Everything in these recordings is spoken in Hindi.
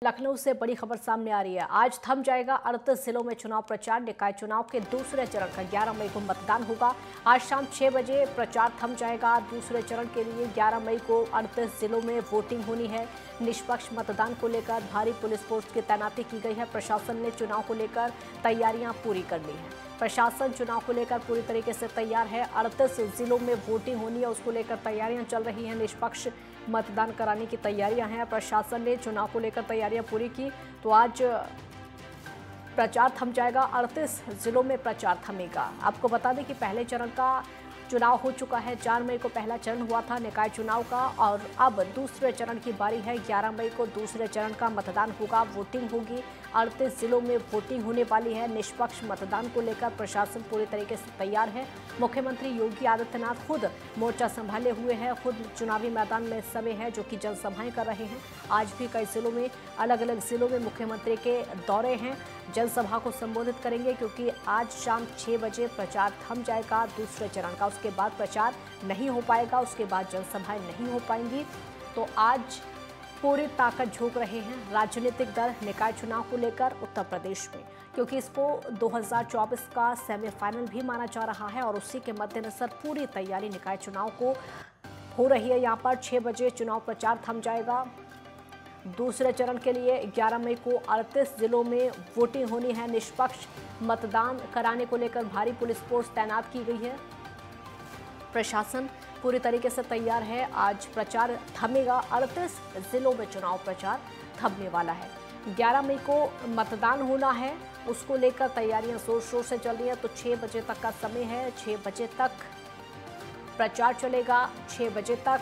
लखनऊ से बड़ी खबर सामने आ रही है। आज थम जाएगा 38 जिलों में चुनाव प्रचार। निकाय चुनाव के दूसरे चरण का 11 मई को मतदान होगा। आज शाम 6 बजे प्रचार थम जाएगा। दूसरे चरण के लिए 11 मई को 38 जिलों में वोटिंग होनी है। निष्पक्ष मतदान को लेकर भारी पुलिस फोर्स की तैनाती की गई है। प्रशासन ने चुनाव को लेकर तैयारियां पूरी कर ली हैं। प्रशासन चुनाव को लेकर पूरी तरीके से तैयार है। 38 जिलों में वोटिंग होनी है, उसको लेकर तैयारियां चल रही हैं। निष्पक्ष मतदान कराने की तैयारियां हैं। प्रशासन ने चुनाव को लेकर तैयारियां पूरी की, तो आज प्रचार थम जाएगा। 38 जिलों में प्रचार थमेगा। आपको बता दें कि पहले चरण का चुनाव हो चुका है। 4 मई को पहला चरण हुआ था निकाय चुनाव का, और अब दूसरे चरण की बारी है। 11 मई को दूसरे चरण का मतदान होगा, वोटिंग होगी। 38 जिलों में वोटिंग होने वाली है। निष्पक्ष मतदान को लेकर प्रशासन पूरी तरीके से तैयार है। मुख्यमंत्री योगी आदित्यनाथ खुद मोर्चा संभाले हुए हैं, खुद चुनावी मैदान में इस समय है, जो कि जनसभाएं कर रहे हैं। आज भी कई जिलों में, अलग अलग जिलों में मुख्यमंत्री के दौरे हैं, जनसभा को संबोधित करेंगे, क्योंकि आज शाम 6 बजे प्रचार थम जाएगा दूसरे चरण का। उसके बाद प्रचार नहीं हो पाएगा, उसके बाद जनसभाएं नहीं हो पाएंगी। तो आज पूरी ताकत झोंक रहे हैं राजनीतिक दल निकाय चुनाव को लेकर उत्तर प्रदेश में, क्योंकि इसको 2024 का सेमीफाइनल भी माना जा रहा है, और उसी के मद्देनजर पूरी तैयारी निकाय चुनाव को हो रही है। यहाँ पर 6 बजे चुनाव प्रचार थम जाएगा। दूसरे चरण के लिए 11 मई को 38 जिलों में वोटिंग होनी है। निष्पक्ष मतदान कराने को लेकर भारी पुलिस फोर्स तैनात की गई है। प्रशासन पूरी तरीके से तैयार है। आज प्रचार थमेगा। 38 जिलों में चुनाव प्रचार थमने वाला है। 11 मई को मतदान होना है, उसको लेकर तैयारियां जोर शोर से चल रही हैं। तो 6 बजे तक का समय है। 6 बजे तक प्रचार चलेगा। 6 बजे तक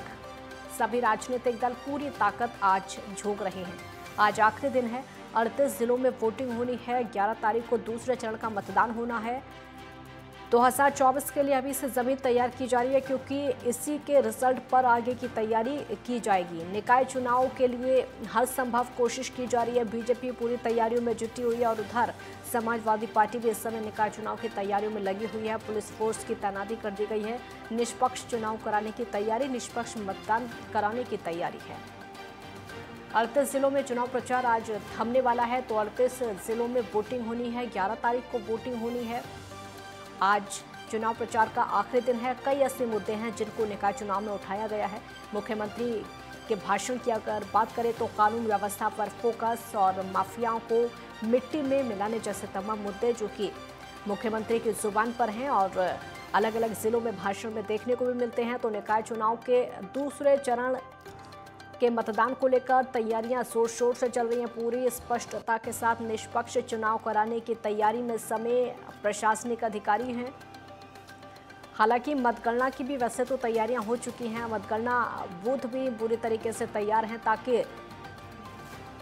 सभी राजनीतिक दल पूरी ताकत आज झोंक रहे हैं। आज आखिरी दिन है। 38 जिलों में वोटिंग होनी है। 11 तारीख को दूसरे चरण का मतदान होना है। 2024 के लिए अभी से जमीन तैयार की जा रही है, क्योंकि इसी के रिजल्ट पर आगे की तैयारी की जाएगी। निकाय चुनाव के लिए हर संभव कोशिश की जा रही है। बीजेपी पूरी तैयारियों में जुटी हुई है, और उधर समाजवादी पार्टी भी इस समय निकाय चुनाव की तैयारियों में लगी हुई है। पुलिस फोर्स की तैनाती कर दी गई है। निष्पक्ष चुनाव कराने की तैयारी, निष्पक्ष मतदान कराने की तैयारी है। 38 जिलों में चुनाव प्रचार आज थमने वाला है। तो 38 जिलों में वोटिंग होनी है। 11 तारीख को वोटिंग होनी है। आज चुनाव प्रचार का आखिरी दिन है। कई ऐसे मुद्दे हैं जिनको निकाय चुनाव में उठाया गया है। मुख्यमंत्री के भाषण की अगर बात करें तो कानून व्यवस्था पर फोकस और माफियाओं को मिट्टी में मिलाने जैसे तमाम मुद्दे जो कि मुख्यमंत्री की जुबान पर हैं और अलग अलग जिलों में भाषण में देखने को भी मिलते हैं। तो निकाय चुनाव के दूसरे चरण के मतदान को लेकर तैयारियां जोर शोर से चल रही हैं। पूरी स्पष्टता के साथ निष्पक्ष चुनाव कराने की तैयारी में समय प्रशासनिक अधिकारी हैं। हालांकि मतगणना की भी वैसे तो तैयारियां हो चुकी हैं। मतगणना बूथ भी पूरी तरीके से तैयार हैं, ताकि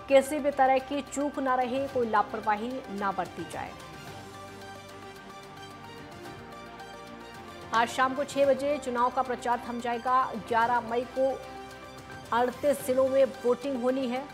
किसी भी तरह की चूक ना रहे, कोई लापरवाही ना बरती जाए। आज शाम को 6 बजे चुनाव का प्रचार थम जाएगा। 11 मई को 38 जिलों में वोटिंग होनी है।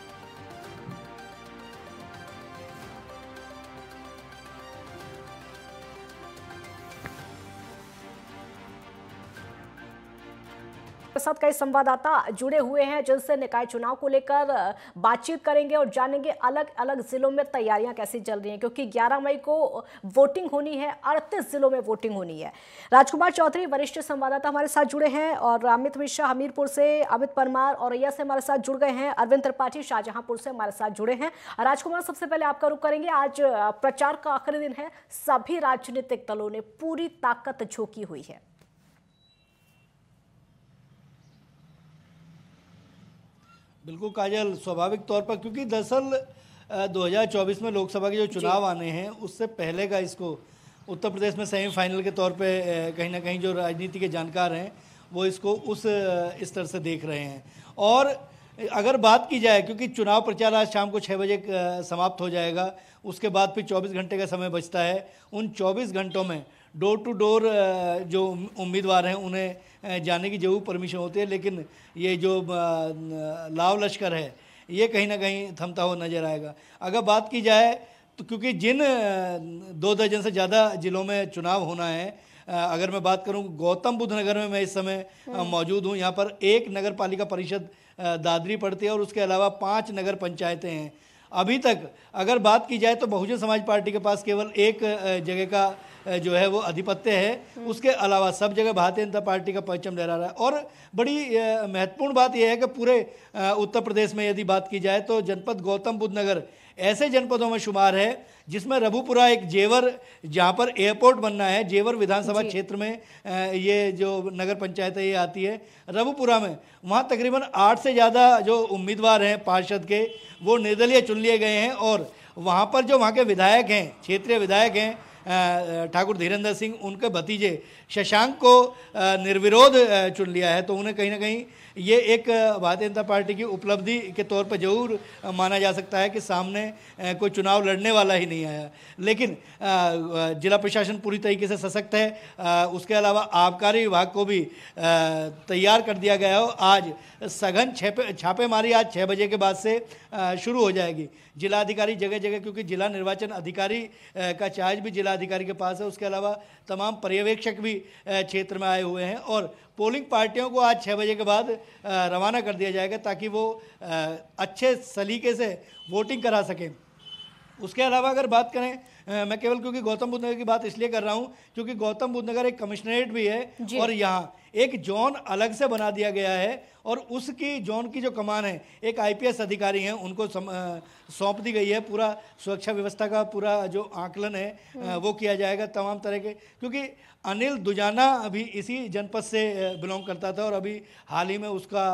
साथ कई संवाददाता जुड़े हुए हैं, जिनसे निकाय चुनाव को लेकर बातचीत करेंगे और जानेंगे अलग अलग जिलों में तैयारियां कैसी चल रही हैं, क्योंकि 11 मई को वोटिंग होनी है। 38 जिलों में वोटिंग होनी है। राजकुमार चौधरी वरिष्ठ संवाददाता हमारे साथ जुड़े हैं, और अमित मिश्रा हमीरपुर से, अमित परमार औरैया से हमारे साथ जुड़ गए हैं, अरविंद त्रिपाठी शाहजहांपुर से हमारे साथ जुड़े हैं। राजकुमार, सबसे पहले आपका रुख करेंगे। आज प्रचार का आखिरी दिन है। सभी राजनीतिक दलों ने पूरी ताकत झोंकी हुई है। बिल्कुल काजल, स्वाभाविक तौर पर, क्योंकि दरअसल 2024 में लोकसभा के जो चुनाव आने हैं उससे पहले का इसको उत्तर प्रदेश में सेमीफाइनल के तौर पे कहीं ना कहीं जो राजनीति के जानकार हैं वो इसको उस स्तर से देख रहे हैं। और अगर बात की जाए, क्योंकि चुनाव प्रचार आज शाम को 6 बजे समाप्त हो जाएगा, उसके बाद फिर 24 घंटे का समय बचता है। उन 24 घंटों में डोर टू डोर जो उम्मीदवार हैं उन्हें जाने की जरूर परमिशन होती है, लेकिन ये जो लाव लश्कर है ये कहीं ना कहीं थमता हुआ नजर आएगा। अगर बात की जाए तो क्योंकि जिन 2 दर्जन से ज़्यादा जिलों में चुनाव होना है, अगर मैं बात करूं गौतम बुद्ध नगर में मैं इस समय मौजूद हूं। यहाँ पर 1 नगर पालिका परिषद दादरी पड़ती है और उसके अलावा 5 नगर पंचायतें हैं। अभी तक अगर बात की जाए तो बहुजन समाज पार्टी के पास केवल एक जगह का जो है वो आधिपत्य है। उसके अलावा सब जगह भारतीय जनता पार्टी का परचम लहरा रहा है। और बड़ी महत्वपूर्ण बात यह है कि पूरे उत्तर प्रदेश में यदि बात की जाए तो जनपद गौतम बुद्ध नगर ऐसे जनपदों में शुमार है जिसमें रघुपुरा एक जेवर, जहाँ पर एयरपोर्ट बनना है, जेवर विधानसभा क्षेत्र में ये जो नगर पंचायत है ये आती है रघुपुरा में। वहाँ तकरीबन 8 से ज़्यादा जो उम्मीदवार हैं पार्षद के वो निर्दलीय चुन लिए गए हैं। और वहाँ पर जो वहाँ के विधायक हैं, क्षेत्रीय विधायक हैं ठाकुर धीरेन्द्र सिंह, उनके भतीजे शशांक को निर्विरोध चुन लिया है। तो उन्हें कहीं ना कहीं ये एक भारतीय जनता पार्टी की उपलब्धि के तौर पर जरूर माना जा सकता है कि सामने कोई चुनाव लड़ने वाला ही नहीं आया। लेकिन जिला प्रशासन पूरी तरीके से सशक्त है। उसके अलावा आबकारी विभाग को भी तैयार कर दिया गया हो। आज सघन छापेमारी आज 6 बजे के बाद से शुरू हो जाएगी। जिलाधिकारी जगह जगह, क्योंकि जिला निर्वाचन अधिकारी का चार्ज भी जिलाधिकारी के पास है। उसके अलावा तमाम पर्यवेक्षक भी क्षेत्र में आए हुए हैं और पोलिंग पार्टियों को आज 6 बजे के बाद रवाना कर दिया जाएगा ताकि वो अच्छे सलीके से वोटिंग करा सकें। उसके अलावा अगर बात करें, मैं केवल क्योंकि गौतम बुद्ध नगर की बात इसलिए कर रहा हूं क्योंकि गौतम बुद्ध नगर एक कमिश्नरेट भी है और यहाँ एक जोन अलग से बना दिया गया है और उसकी जोन की जो कमान है एक आईपीएस अधिकारी हैं उनको सौंप दी गई है। पूरा सुरक्षा व्यवस्था का पूरा जो आकलन है वो किया जाएगा तमाम तरह के, क्योंकि अनिल दुजाना अभी इसी जनपद से बिलोंग करता था और अभी हाल ही में उसका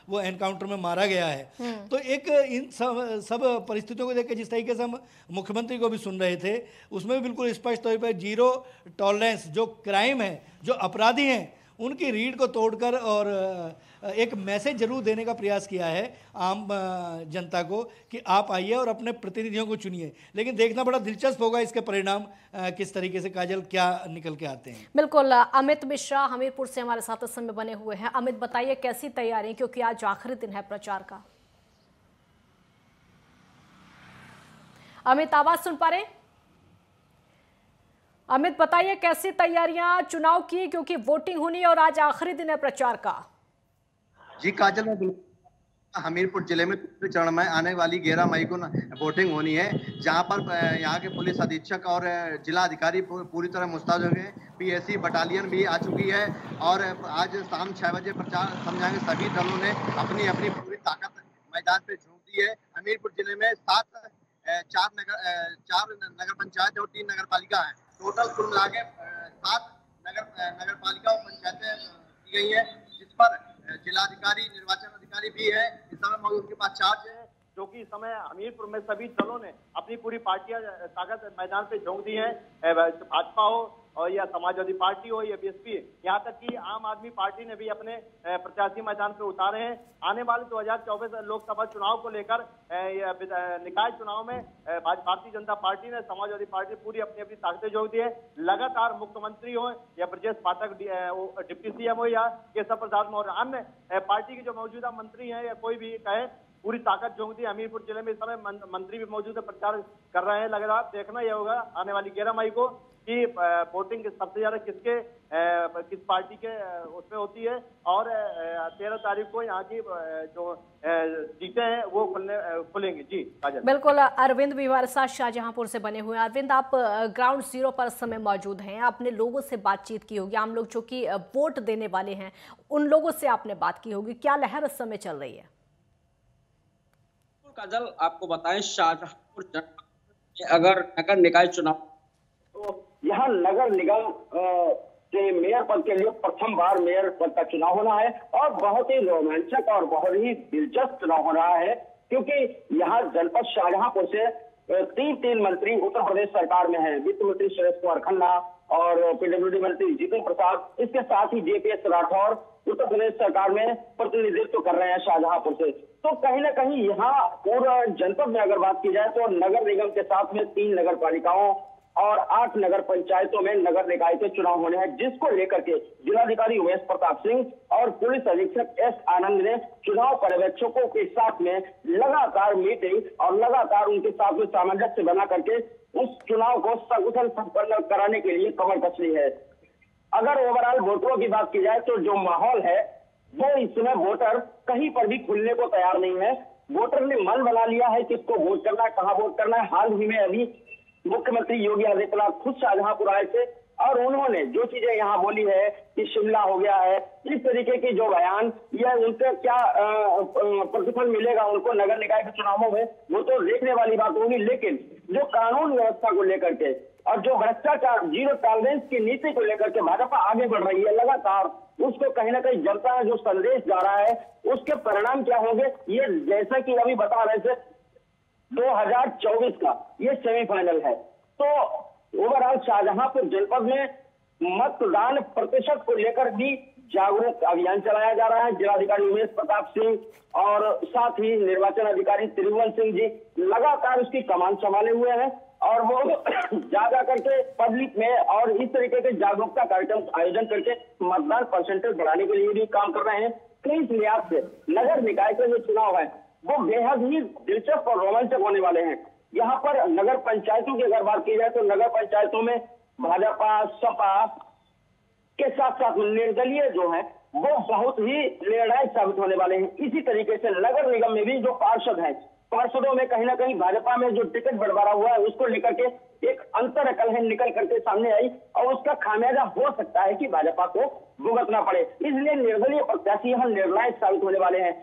वो एनकाउंटर में मारा गया है। तो एक इन सब परिस्थितियों को देख के जिस तरीके से हम मुख्यमंत्री को भी सुन रहे थे उसमें भी बिल्कुल स्पष्ट तौर पर जीरो टॉलरेंस, जो क्राइम है, जो अपराधी हैं उनकी रीढ़ को तोड़कर और एक मैसेज जरूर देने का प्रयास किया है आम जनता को कि आप आइए और अपने प्रतिनिधियों को चुनिए। लेकिन देखना बड़ा दिलचस्प होगा इसके परिणाम किस तरीके से काजल क्या निकल के आते हैं। बिल्कुल, अमित मिश्रा हमीरपुर से हमारे साथ इस समय बने हुए हैं। अमित, बताइए कैसी तैयारी, क्योंकि आज आखिरी दिन है प्रचार का। अमित, आवाज सुन पा रहे? अमित, बताइए कैसी तैयारियां चुनाव की, क्योंकि वोटिंग होनी है और आज आखिरी दिन है प्रचार का। जी काजल, मैं हमीरपुर जिले में दूसरे चरण में आने वाली 11 मई को वोटिंग होनी है, जहां पर यहाँ के पुलिस अधीक्षक और जिला अधिकारी पूरी तरह मुस्तैद हो गए। पीएसी बटालियन भी आ चुकी है और आज शाम 6 बजे प्रचार समझाएंगे। सभी दलों ने अपनी अपनी पूरी ताकत मैदान पे झोंक दी है। हमीरपुर जिले में 4 नगर पंचायत और 3 नगर पालिका है। टोटल कुल मिला के 7 नगर पालिका और पंचायतें की गई है, जिस पर जिलाधिकारी, निर्वाचन अधिकारी भी है इस समय मौजूद, उनके पास चार्ज है, जो कि इस समय हमीरपुर में सभी दलों ने अपनी पूरी पार्टियां ताकत मैदान पे झोंक दी है। भाजपा हो और या समाजवादी पार्टी हो या बीएसपी, यहाँ तक कि आम आदमी पार्टी ने भी अपने प्रत्याशी मैदान पे उतारे हैं। आने वाले 2024 लोकसभा चुनाव को लेकर निकाय चुनाव में भारतीय जनता पार्टी ने, समाजवादी पार्टी पूरी अपनी अपनी ताकतें जोड़ दी है। लगातार मुख्यमंत्री हो या ब्रजेश पाठक डिप्टी सीएम हो या केशव प्रसाद मौर्य, अन्य पार्टी के जो मौजूदा मंत्री हैं या कोई भी कहे, पूरी ताकत झोंक दी। हमीरपुर जिले में इस समय मंत्री भी मौजूद है, प्रचार कर रहे हैं। लगातार देखना यह होगा आने वाली 11 मई को कि वोटिंग सबसे ज्यादा किस पार्टी के उसमें होती है और 13 तारीख को यहाँ की जो सीटें हैं वो खुलेंगी। जी काजल। बिल्कुल, अरविंद भी हमारे साथ शाहजहांपुर से बने हुए हैं। अरविंद, आप ग्राउंड जीरो पर इस समय मौजूद हैं, आपने लोगों से बातचीत की होगी, आम लोग जो कि वोट देने वाले हैं उन लोगों से आपने बात की होगी, क्या लहर इस समय चल रही है? काजल, आपको बताएं शाहजहांपुर जनपद अगर नगर निकाय चुनाव, तो यहाँ नगर निगम के मेयर पद के लिए प्रथम बार मेयर पद का चुनाव होना है और बहुत ही रोमांचक और बहुत ही दिलचस्प चुनाव हो रहा है, क्योंकि यहाँ जनपद शाहजहांपुर से 3 मंत्री उत्तर प्रदेश सरकार में है। वित्त मंत्री सुरेश कुमार खन्ना और पीडब्ल्यूडी मंत्री जितेंद्र प्रसाद, इसके साथ ही जेपीएस राठौर उत्तर प्रदेश सरकार में प्रतिनिधित्व कर रहे हैं शाहजहांपुर से। तो कहीं ना कहीं यहाँ पूरा जनपद में अगर बात की जाए तो नगर निगम के साथ में 3 नगर पालिकाओं और 8 नगर पंचायतों में नगर निकाय के चुनाव होने हैं, जिसको लेकर के जिलाधिकारी उमेश प्रताप सिंह और पुलिस अधीक्षक एस आनंद ने चुनाव पर्यवेक्षकों के साथ में लगातार मीटिंग और लगातार उनके साथ में सामंजस्य बना करके उस चुनाव को सकुशल संपन्न कराने के लिए कमर कस ली है। अगर ओवरऑल वोटरों की बात की जाए तो जो माहौल है वो इस समय वोटर कहीं पर भी खुलने को तैयार नहीं है। वोटर ने मन बना लिया है किसको वोट करना है, कहाँ वोट करना है। हाल ही में अभी मुख्यमंत्री योगी आदित्यनाथ खुद शाहजहांपुर आए थे और उन्होंने जो चीजें यहाँ बोली है कि शिमला हो गया है, इस तरीके की जो बयान, या उनसे क्या प्रतिफल मिलेगा उनको नगर निकाय के चुनावों में, वो तो देखने वाली बात होगी। लेकिन जो कानून व्यवस्था को लेकर के और जो भ्रष्टाचार, जीरो टॉलरेंस की नीति को लेकर के भाजपा आगे बढ़ रही है लगातार, उसको कहीं ना कहीं जनता में जो संदेश जा रहा है उसके परिणाम क्या होंगे, ये जैसा कि अभी बता रहे थे 2024 का ये सेमीफाइनल है। तो ओवरऑल शाहजहांपुर जनपद में मतदान प्रतिशत को लेकर भी जागरूक अभियान चलाया जा रहा है। जिलाधिकारी उमेश प्रताप सिंह और साथ ही निर्वाचन अधिकारी त्रिभुवन सिंह जी लगातार उसकी कमान संभाले हुए हैं और वो जा करके पब्लिक में और इस तरीके के जागरूकता कार्यक्रम आयोजन करके मतदान परसेंटेज बढ़ाने के लिए भी काम कर रहे हैं। तो इस लिहाज से नगर निकाय के जो चुनाव है वो बेहद ही दिलचस्प और रोमांचक होने वाले हैं। यहाँ पर नगर पंचायतों की अगर बात की जाए तो नगर पंचायतों में भाजपा, सपा के साथ साथ निर्दलीय जो है वो बहुत ही निर्णायक साबित होने वाले हैं। इसी तरीके से नगर निगम में भी जो पार्षद हैं, पार्षदों में कहीं ना कहीं भाजपा में जो टिकट बंटवारा हुआ है उसको लेकर के एक अंतर कलह निकल करके सामने आई और उसका खामियाजा हो सकता है कि भाजपा को भुगतना पड़े। इसलिए निर्दलीय प्रत्याशी यहाँ निर्णायक साबित होने वाले हैं।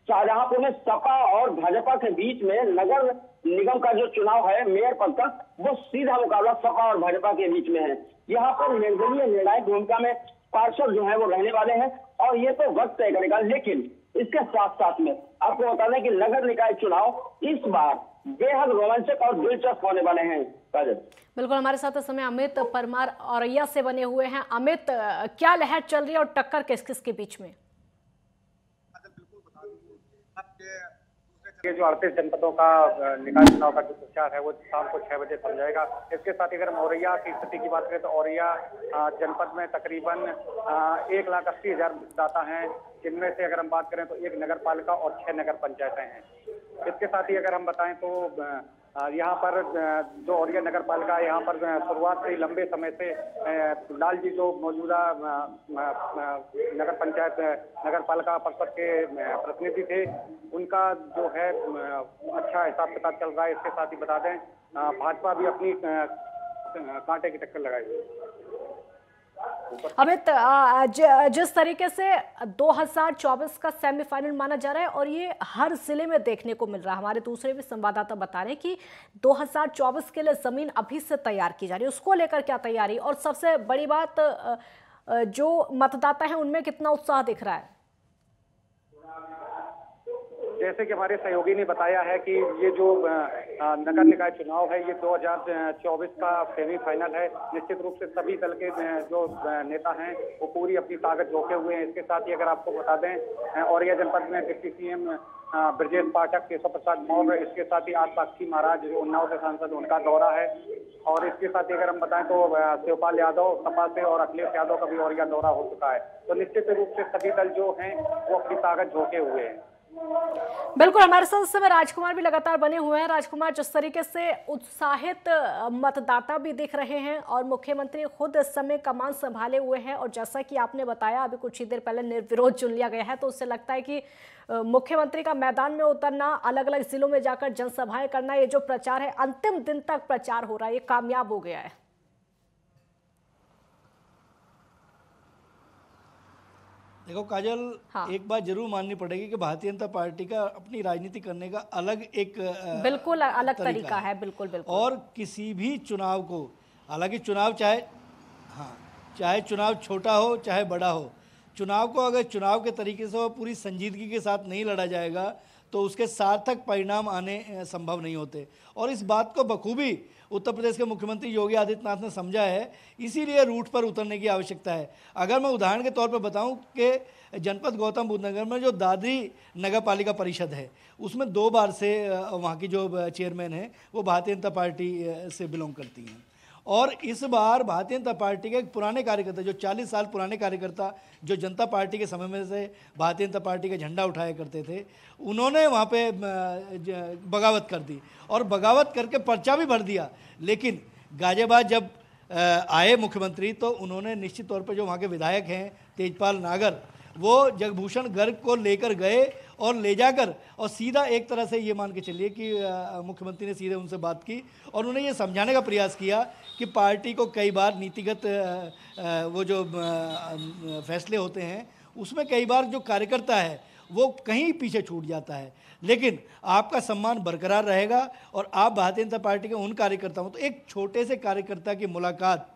शाहजहांपुर में सपा और भाजपा के बीच में नगर निगम का जो चुनाव है मेयर पद का, वो सीधा मुकाबला सपा और भाजपा के बीच में है। यहाँ पर निर्दलीय निर्णायक भूमिका में पार्षद जो है वो रहने वाले हैं और ये तो वक्त तय करेगा। लेकिन इसके साथ साथ में आपको बता दें कि नगर निकाय चुनाव इस बार बेहद रोमांचक और दिलचस्प होने वाले हैं। बिल्कुल, हमारे साथ इस समय अमित परमार औरैया से बने हुए हैं। अमित, क्या लहर चल रही है और टक्कर किस किस के बीच में? ये जो 38 जनपदों का निकाय चुनाव का जो प्रचार है वो शाम को 6 बजे थम जाएगा। इसके साथ ही अगर हम औरैया की स्थिति की बात करें तो औरैया जनपद में तकरीबन 1,80,000 मतदाता हैं, जिनमें से अगर हम बात करें तो 1 नगर पालिका और 6 नगर पंचायतें हैं। इसके साथ ही अगर हम बताएं तो यहाँ पर जो औरैया नगर पालिका है, यहाँ पर शुरुआत से ही लंबे समय से लाल जी जो मौजूदा नगर पंचायत नगर पालिका परिषद के प्रतिनिधि थे, उनका जो है अच्छा हिसाब किताब चल रहा है। इसके साथ ही बता दें भाजपा भी अपनी कांटे की टक्कर लगाई हुई है। अमित, जिस तरीके से 2024 का सेमीफाइनल माना जा रहा है और ये हर जिले में देखने को मिल रहा है, हमारे दूसरे भी संवाददाता बता रहे हैं कि 2024 के लिए जमीन अभी से तैयार की जा रही है, उसको लेकर क्या तैयारी, और सबसे बड़ी बात जो मतदाता है उनमें कितना उत्साह दिख रहा है? जैसे कि हमारे सहयोगी ने बताया है कि ये जो नगर निकाय चुनाव है ये 2024 का सेमीफाइनल है। निश्चित रूप से सभी दल के जो नेता हैं वो पूरी अपनी ताकत झोंके हुए हैं। इसके साथ ही अगर आपको बता दें औरैया जनपद में डिप्टी सीएम ब्रजेश पाठक, केशव प्रसाद मौर्य, इसके साथ ही आज साक्षी महाराज जो उन्नाव से सांसद, उनका दौरा है। और इसके साथ ही अगर हम बताएं तो शिवपाल यादव सपा से और अखिलेश यादव का भी औरैया दौरा हो चुका है। तो निश्चित रूप से सभी दल जो हैं वो अपनी ताकत झोंके हुए हैं। बिल्कुल, हमारे साथ इस समय राजकुमार भी लगातार बने हुए हैं। राजकुमार, जिस तरीके से उत्साहित मतदाता भी दिख रहे हैं और मुख्यमंत्री खुद इस समय कमान संभाले हुए हैं और जैसा कि आपने बताया अभी कुछ ही देर पहले निर्विरोध चुन लिया गया है, तो उससे लगता है कि मुख्यमंत्री का मैदान में उतरना, अलग अलग जिलों में जाकर जनसभाएं करना, ये जो प्रचार है अंतिम दिन तक प्रचार हो रहा है, ये कामयाब हो गया है। देखो काजल, हाँ। एक बात जरूर माननी पड़ेगी कि भारतीय जनता पार्टी का अपनी राजनीति करने का अलग एक बिल्कुल अलग तरीका है। बिल्कुल बिल्कुल। और किसी भी चुनाव को, हालांकि चुनाव चाहे चुनाव छोटा हो चाहे बड़ा हो, चुनाव को अगर चुनाव के तरीके से और पूरी संजीदगी के साथ नहीं लड़ा जाएगा तो उसके सार्थक परिणाम आने संभव नहीं होते। और इस बात को बखूबी उत्तर प्रदेश के मुख्यमंत्री योगी आदित्यनाथ ने समझा है, इसीलिए रूट पर उतरने की आवश्यकता है। अगर मैं उदाहरण के तौर पर बताऊं कि जनपद गौतम बुद्ध नगर में जो दादरी नगर पालिका परिषद है, उसमें 2 बार से वहाँ की जो चेयरमैन है वो भारतीय जनता पार्टी से बिलोंग करती हैं। और इस बार भारतीय जनता पार्टी के एक पुराने कार्यकर्ता, जो 40 साल पुराने कार्यकर्ता, जो जनता पार्टी के समय में से भारतीय जनता पार्टी का झंडा उठाया करते थे, उन्होंने वहाँ पे बगावत कर दी और बगावत करके पर्चा भी भर दिया। लेकिन गाजियाबाद जब आए मुख्यमंत्री तो उन्होंने निश्चित तौर पर जो वहाँ के विधायक हैं तेजपाल नागर, वो जगभूषण गर्ग को लेकर गए और ले जाकर और सीधा एक तरह से ये मान के चलिए कि मुख्यमंत्री ने सीधे उनसे बात की और उन्हें ये समझाने का प्रयास किया कि पार्टी को कई बार नीतिगत वो जो फैसले होते हैं उसमें कई बार जो कार्यकर्ता है वो कहीं पीछे छूट जाता है, लेकिन आपका सम्मान बरकरार रहेगा और आप भारतीय जनता पार्टी के उन कार्यकर्ताओं, तो एक छोटे से कार्यकर्ता की मुलाकात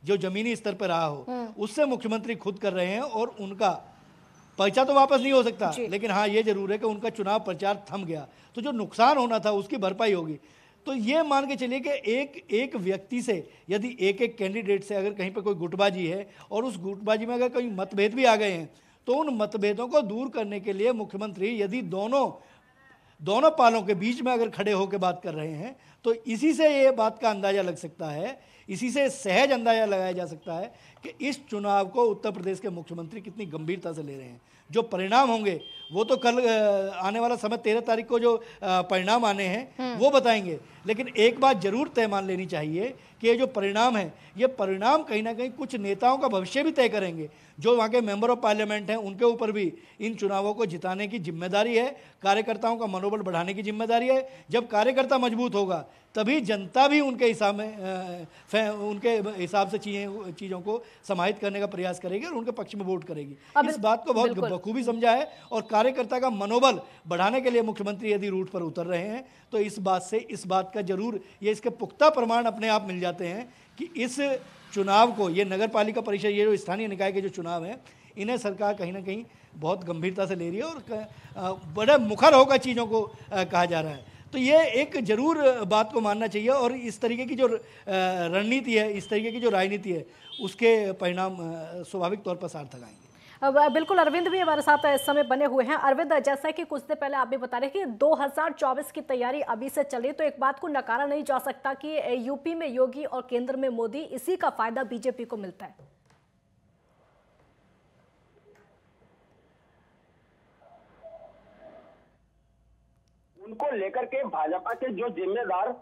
जो जमीनी स्तर पर रहा हो उससे मुख्यमंत्री खुद कर रहे हैं और उनका पर्चा तो वापस नहीं हो सकता, लेकिन हाँ ये जरूर है कि उनका चुनाव प्रचार थम गया, तो जो नुकसान होना था उसकी भरपाई होगी। तो ये मान के चलिए कि एक एक व्यक्ति से यदि एक एक कैंडिडेट से अगर कहीं पर कोई गुटबाजी है और उस गुटबाजी में अगर कोई मतभेद भी आ गए हैं तो उन मतभेदों को दूर करने के लिए मुख्यमंत्री यदि दोनों पालों के बीच में अगर खड़े होकर बात कर रहे हैं तो इसी से ये बात का अंदाजा लग सकता है, इसी से सहज अंदाजा लगाया जा सकता है कि इस चुनाव को उत्तर प्रदेश के मुख्यमंत्री कितनी गंभीरता से ले रहे हैं। जो परिणाम होंगे वो तो कल आने वाला समय 13 तारीख को जो परिणाम आने हैं वो बताएंगे, लेकिन एक बात जरूर तय मान लेनी चाहिए कि ये जो परिणाम है ये परिणाम कहीं ना कहीं कुछ नेताओं का भविष्य भी तय करेंगे। जो वहाँ के मेंबर ऑफ पार्लियामेंट हैं उनके ऊपर भी इन चुनावों को जिताने की जिम्मेदारी है, कार्यकर्ताओं का मनोबल बढ़ाने की जिम्मेदारी है। जब कार्यकर्ता मजबूत होगा तभी जनता भी उनके हिसाब में उनके हिसाब से चीज़ों को समाहित करने का प्रयास करेगी और उनके पक्ष में वोट करेगी। इस बात को बहुत बखूबी समझा है और कार्यकर्ता का मनोबल बढ़ाने के लिए मुख्यमंत्री यदि रूट पर उतर रहे हैं तो इस बात का जरूर ये इसके पुख्ता प्रमाण अपने आप मिल जाते हैं कि इस चुनाव को, ये नगर पालिका परिषद, ये जो स्थानीय निकाय के जो चुनाव हैं इन्हें सरकार कहीं ना कहीं बहुत गंभीरता से ले रही है और बड़े मुखर होकर चीज़ों को कहा जा रहा है। तो ये एक जरूर बात को मानना चाहिए और इस तरीके की जो रणनीति है, इस तरीके की जो राजनीति है उसके परिणाम स्वाभाविक तौर पर सार्थक आएंगे। बिल्कुल, अरविंद भी हमारे साथ इस समय बने हुए हैं। अरविंद, जैसा कि कुछ देर पहले आप भी बता रहे कि 2024 की तैयारी अभी से चल रही, तो एक बात को नकारा नहीं जा सकता कि यूपी में योगी और केंद्र में मोदी, इसी का फायदा बीजेपी को मिलता है। उनको लेकर के भाजपा के जो जिम्मेदार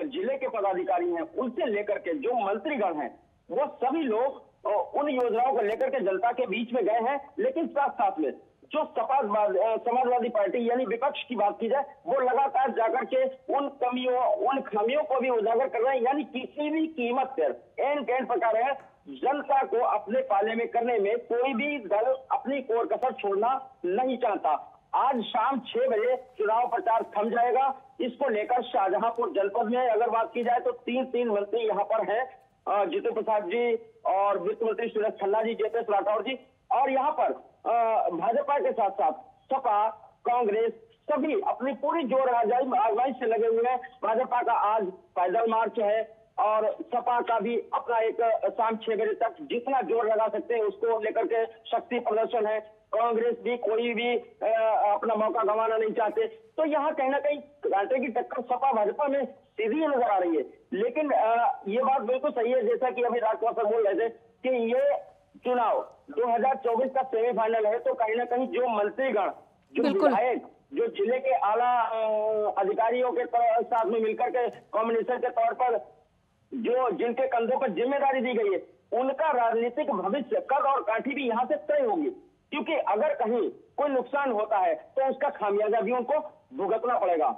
जिले के पदाधिकारी हैं, उनसे लेकर के जो मंत्रीगण हैं, वो सभी लोग उन योजनाओं को लेकर के जनता के बीच में गए हैं। लेकिन साथ साथ में जो समाजवादी पार्टी यानी विपक्ष की बात की जाए, वो लगातार जाकर के उन कमियों, उन खामियों को भी उजागर कर रहे हैं। यानी किसी भी कीमत पर एन कैन प्रकार है जनता को अपने पाले में करने में कोई भी दल अपनी कोर कसर छोड़ना नहीं चाहता। आज शाम 6 बजे चुनाव प्रचार थम जाएगा। इसको लेकर शाहजहांपुर जनपद में अगर बात की जाए तो तीन मंत्री यहाँ पर हैं, जितेंद्र प्रसाद जी और वित्त मंत्री सुरेश खन्ना जी, जयप्रकाश राठौर जी, और यहाँ पर भाजपा के साथ साथ सपा, कांग्रेस सभी अपनी पूरी जोर आजमाइश से लगे हुए हैं। भाजपा का आज पैदल मार्च है और सपा का भी अपना एक शाम 6 बजे तक जितना जोर लगा सकते हैं उसको लेकर के शक्ति प्रदर्शन है। कांग्रेस भी कोई भी अपना मौका गंवाना नहीं चाहते। तो यहाँ कहीं ना कहीं कांटे की टक्कर सपा भाजपा में सीधी नजर आ रही है। लेकिन ये बात बिल्कुल सही है, जैसा कि अभी राजकुमार सर बोल रहे थे कि ये चुनाव 2024 का सेमीफाइनल है, तो कहीं ना कहीं जो मंत्रीगण, जो विधायक, जो जिले के आला अधिकारियों के साथ में मिलकर के कॉम्बिनेशन के तौर पर जो जिनके कंधों पर जिम्मेदारी दी गई है, उनका राजनीतिक भविष्य कद और काठी भी यहाँ से तय होगी। क्योंकि अगर कहीं कोई नुकसान होता है तो उसका खामियाजा भी उनको भुगतना पड़ेगा।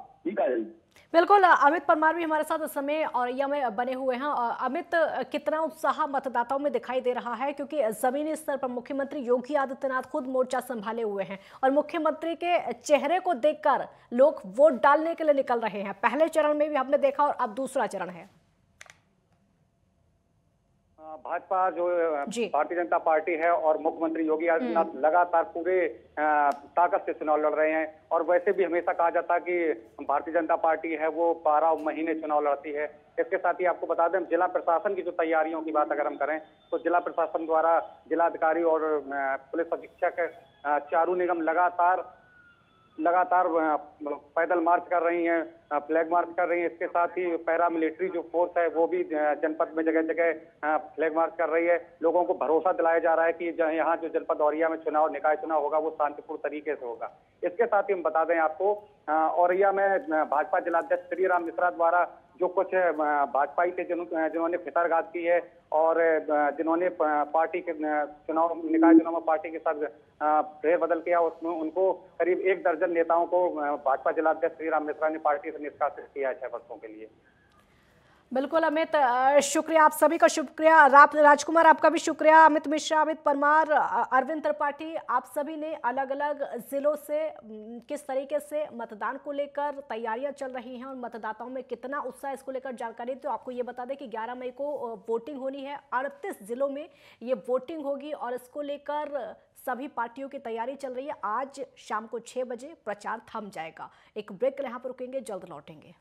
बिल्कुल, अमित परमार भी हमारे साथ इस समय औरैया में बने हुए हैं। अमित, कितना उत्साह मतदाताओं में दिखाई दे रहा है, क्योंकि जमीनी स्तर पर मुख्यमंत्री योगी आदित्यनाथ खुद मोर्चा संभाले हुए हैं और मुख्यमंत्री के चेहरे को देखकर लोग वोट डालने के लिए निकल रहे हैं। पहले चरण में भी हमने देखा और अब दूसरा चरण है। भाजपा जो भारतीय जनता पार्टी है और मुख्यमंत्री योगी आदित्यनाथ लगातार पूरे ताकत से चुनाव लड़ रहे हैं। और वैसे भी हमेशा कहा जाता है कि भारतीय जनता पार्टी है वो 12 महीने चुनाव लड़ती है। इसके साथ ही आपको बता दें, जिला प्रशासन की जो तैयारियों की बात अगर हम करें तो जिला प्रशासन द्वारा जिलाधिकारी और पुलिस अधीक्षक चारू निगम लगातार पैदल मार्च कर रही हैं, फ्लैग मार्च कर रही है। इसके साथ ही पैरा मिलिट्री जो फोर्स है वो भी जनपद में जगह जगह फ्लैग मार्च कर रही है। लोगों को भरोसा दिलाया जा रहा है कि यहाँ जो जनपद औरैया में निकाय चुनाव होगा वो शांतिपूर्ण तरीके से होगा। इसके साथ ही हम बता दें आपको, औरैया में भाजपा जिलाध्यक्ष श्री राम मिश्रा द्वारा जो कुछ भाजपाई थे जिन्होंने फितरगाद की है और जिन्होंने पार्टी के निकाय चुनाव में पार्टी के साथ फेरबदल किया, उसमें उनको करीब 1 दर्जन नेताओं को भाजपा जिलाध्यक्ष श्रीराम मिश्रा ने पार्टी से निष्कासित किया है 6 वर्षों के लिए। बिल्कुल अमित, शुक्रिया, आप सभी का शुक्रिया। राजकुमार आपका भी शुक्रिया। अमित मिश्रा, अमित परमार, अरविंद त्रिपाठी, आप सभी ने अलग अलग जिलों से किस तरीके से मतदान को लेकर तैयारियां चल रही हैं और मतदाताओं में कितना उत्साह इसको लेकर जानकारी। तो आपको ये बता दें कि 11 मई को वोटिंग होनी है, 38 जिलों में ये वोटिंग होगी और इसको लेकर सभी पार्टियों की तैयारी चल रही है। आज शाम को 6 बजे प्रचार थम जाएगा। एक ब्रेक यहाँ पर रुकेंगे, जल्द लौटेंगे।